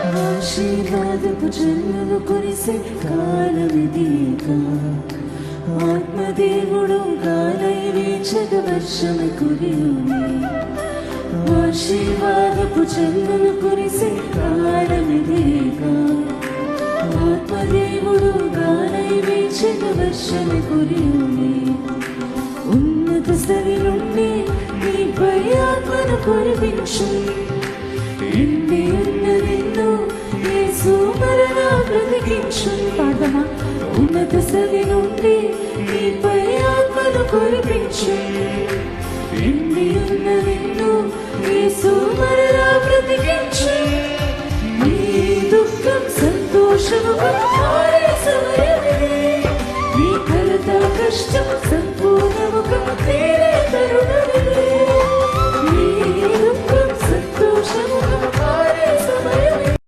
ఆశీర్వాదపు జల్లులు కురిసే కాలమిదిగా, ఆత్మదేవుడు గాలై వీచగ వర్షము కురియుని. ఆశీర్వాదపు జల్లులు కురిసే కాలమిదిగా, ఆత్మదేవుడు గాలై వీచగ వర్షము కురియుని. ఉన్నత స్థలి నుండి నీపై ఆత్మను కురిపించు. ఎండి ఉన్న నిన్ను యేసు మరలా బ్రతికించు. పాడమా. ఉన్నత స్థలి నుండి నీపై ఆత్మను కురిపించు. ఎండి ఉన్న నిన్ను యేసు మరలా బ్రతికించు.